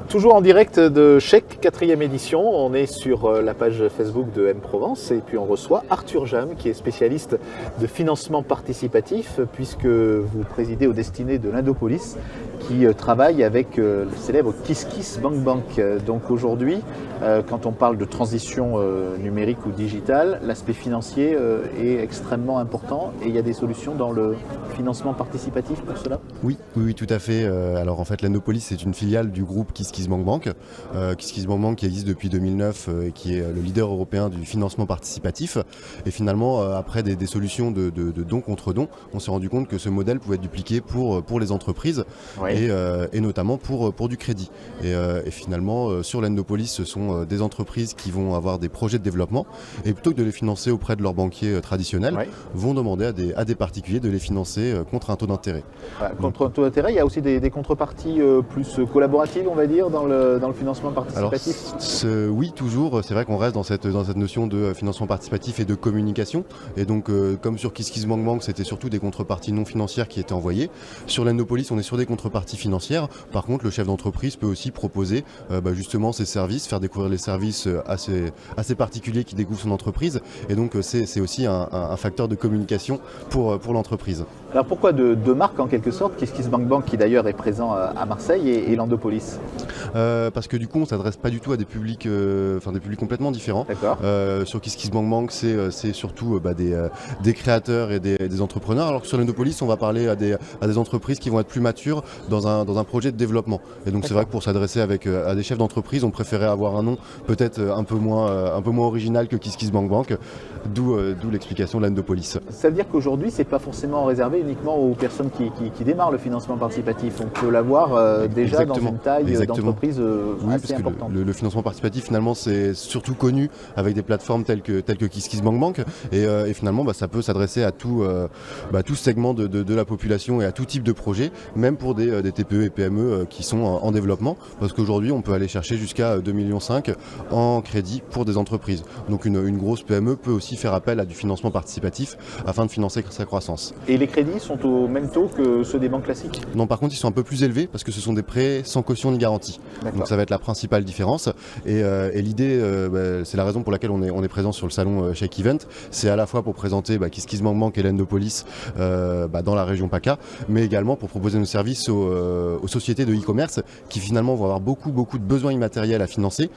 Toujours en direct de Chèque, 4e édition. On est sur la page Facebook de M-Provence et puis on reçoit Arthur Jam qui est spécialiste de financement participatif puisque vous présidez aux destinées de l'Indopolis qui travaille avec le célèbre KissKissBankBank. Donc aujourd'hui, quand on parle de transition numérique ou digitale, l'aspect financier est extrêmement important et il y a des solutions dans le financement participatif pour cela? Oui, tout à fait. Alors en fait, l'Indopolis c'est une filiale du groupe KissKissBankBank. KissKissBankBank qui existe depuis 2009 et qui est le leader européen du financement participatif. Et finalement, après des solutions de don contre don, on s'est rendu compte que ce modèle pouvait être dupliqué pour les entreprises. Oui. Et notamment pour du crédit. Et finalement, sur l'Indopolis, ce sont des entreprises qui vont avoir des projets de développement et plutôt que de les financer auprès de leurs banquiers traditionnels, oui, vont demander à des particuliers de les financer contre un taux d'intérêt. Voilà, contre un taux d'intérêt, il y a aussi des contreparties plus collaboratives, on va dire, dans le financement participatif? Alors, oui, toujours. C'est vrai qu'on reste dans cette notion de financement participatif et de communication. Et donc, comme sur KissKissBankBank, c'était surtout des contreparties non financières qui étaient envoyées. Sur l'Indopolis, on est sur des contreparties financière. Par contre, le chef d'entreprise peut aussi proposer justement ses services, faire découvrir les services à ces particuliers qui découvrent son entreprise. Et donc, c'est aussi un facteur de communication pour l'entreprise. Alors pourquoi deux marques en quelque sorte, KissKissBankBank qui d'ailleurs est présent à Marseille et l'Indopolis? Parce que du coup on ne s'adresse pas du tout à des publics, des publics complètement différents. Sur KissKissBankBank c'est surtout des créateurs et des entrepreneurs, alors que sur l'Indopolis on va parler à des entreprises qui vont être plus matures dans un projet de développement. Et donc c'est vrai que pour s'adresser à des chefs d'entreprise, on préférait avoir un nom peut-être un peu moins original que KissKissBankBank, d'où l'explication de l'Indopolis. Ça veut dire qu'aujourd'hui c'est pas forcément réservé uniquement aux personnes qui démarrent le financement participatif. On peut l'avoir déjà dans une taille d'entreprise assez importante. Le financement participatif finalement c'est surtout connu avec des plateformes telles que KissKissBankBank et finalement ça peut s'adresser à tout segment de la population et à tout type de projet, même pour des TPE et PME qui sont en développement, parce qu'aujourd'hui on peut aller chercher jusqu'à 2,5 millions en crédit pour des entreprises. Donc une grosse PME peut aussi faire appel à du financement participatif afin de financer sa croissance. Et les crédits sont au même taux que ceux des banques classiques? Non, par contre ils sont un peu plus élevés parce que ce sont des prêts sans caution ni garantie. Donc ça va être la principale différence. Et l'idée, c'est la raison pour laquelle on est présent sur le salon Chèque Event, c'est à la fois pour présenter KissKissBankBank et l'Indopolis dans la région PACA, mais également pour proposer nos services aux sociétés de e-commerce qui finalement vont avoir beaucoup de besoins immatériels à financer,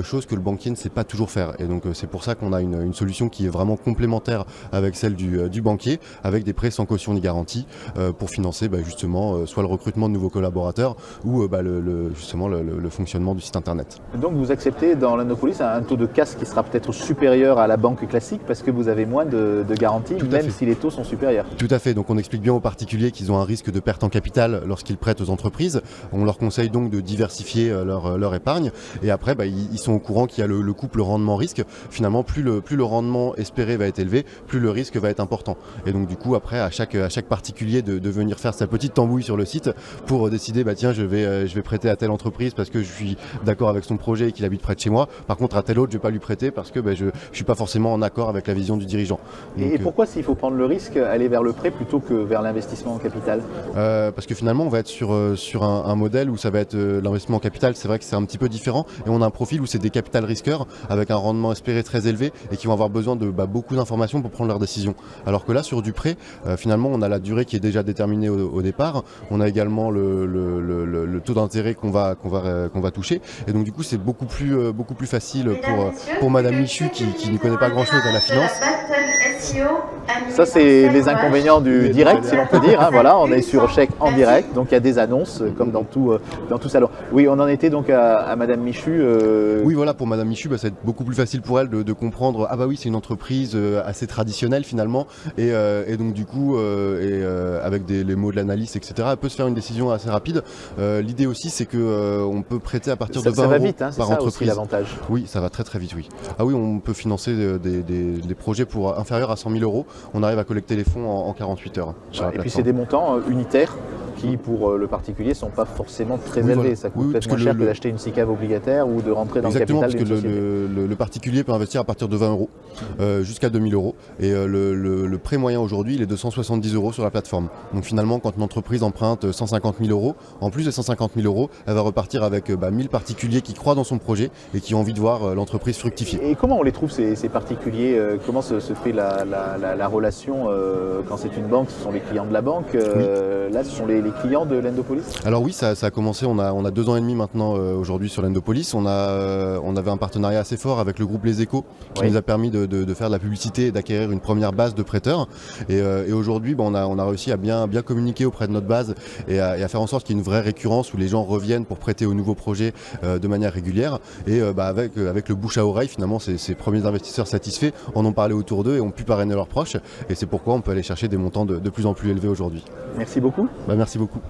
chose que le banquier ne sait pas toujours faire. Et donc c'est pour ça qu'on a une solution qui est vraiment complémentaire avec celle du banquier, avec des prêts sans caution ni garantie pour financer justement soit le recrutement de nouveaux collaborateurs ou justement le fonctionnement du site internet. Donc vous acceptez dans l'Indopolis un taux de casse qui sera peut-être supérieur à la banque classique parce que vous avez moins de garanties, même si les taux sont supérieurs. Tout à fait, donc on explique bien aux particuliers qu'ils ont un risque de perte en capital lorsqu'ils prêtent aux entreprises. On leur conseille donc de diversifier leur épargne et après ils sont au courant qu'il y a le couple rendement-risque. Finalement plus le rendement espéré va être élevé, plus le risque va être important. Et donc du coup après à chaque particulier de venir faire sa petite tambouille sur le site pour décider tiens je vais prêter à telle entreprise parce que je suis d'accord avec son projet et qu'il habite près de chez moi. Par contre à tel autre je ne vais pas lui prêter parce que je ne suis pas forcément en accord avec la vision du dirigeant. Donc, et pourquoi s'il faut prendre le risque, aller vers le prêt plutôt que vers l'investissement en capital? Parce que finalement on va être sur un modèle où ça va être l'investissement en capital, c'est vrai que c'est un petit peu différent et on a un profil où c'est des capital risqueurs avec un rendement espéré très élevé et qui vont avoir besoin de beaucoup d'informations pour prendre leurs décisions. Alors que là sur du prêt, finalement on a la durée qui est déjà déterminée au départ, on a également le taux d'intérêt qu'on va toucher et donc du coup c'est beaucoup plus facile pour Madame Michu qui ne connaît pas grand chose à la finance. Ça c'est les inconvénients du direct si l'on peut dire, hein, voilà, on est sur Chèque en direct, donc il y a des annonces comme dans tout salon. Oui, on en était donc à Madame Michu. Oui voilà, pour Madame Michu ça va être beaucoup plus facile pour elle de comprendre, ah oui c'est une entreprise assez traditionnelle finalement et donc du coup avec les mots de l'analyste etc, elle peut se faire une décision assez rapide. L'idée aussi c'est qu'on peut prêter à partir de 20 va euros vite, hein, par entreprise. Aussi l'avantage. Oui, ça va très vite, oui. Ah oui, on peut financer des projets pour inférieurs à 100 000 euros. On arrive à collecter les fonds en 48 heures. Et puis c'est des montants unitaires. qui pour le particulier ne sont pas forcément très élevés. Voilà. Ça coûte peut-être moins cher que d'acheter une SICAV obligataire ou de rentrer dans exactement, le capital d'une société. Le particulier peut investir à partir de 20 euros jusqu'à 2000 euros. Et le prêt moyen aujourd'hui, il est de 170 euros sur la plateforme. Donc finalement, quand une entreprise emprunte 150 000 euros, en plus des 150 000 euros, elle va repartir avec 1000 particuliers qui croient dans son projet et qui ont envie de voir l'entreprise fructifier. Et comment on les trouve ces particuliers? Comment se fait la relation quand c'est une banque? Ce sont les clients de la banque. Là, ce sont les clients de l'Endopolis? Alors oui, ça a commencé, on a 2 ans et demi maintenant aujourd'hui sur l'Endopolis. On avait un partenariat assez fort avec le groupe Les Échos qui nous a permis de faire de la publicité et d'acquérir une première base de prêteurs. Et aujourd'hui, on a réussi à bien communiquer auprès de notre base et à faire en sorte qu'il y ait une vraie récurrence où les gens reviennent pour prêter aux nouveaux projets de manière régulière. Et avec le bouche à oreille, finalement, ces premiers investisseurs satisfaits en ont parlé autour d'eux et ont pu parrainer leurs proches. Et c'est pourquoi on peut aller chercher des montants de plus en plus élevés aujourd'hui. Merci beaucoup. Merci beaucoup.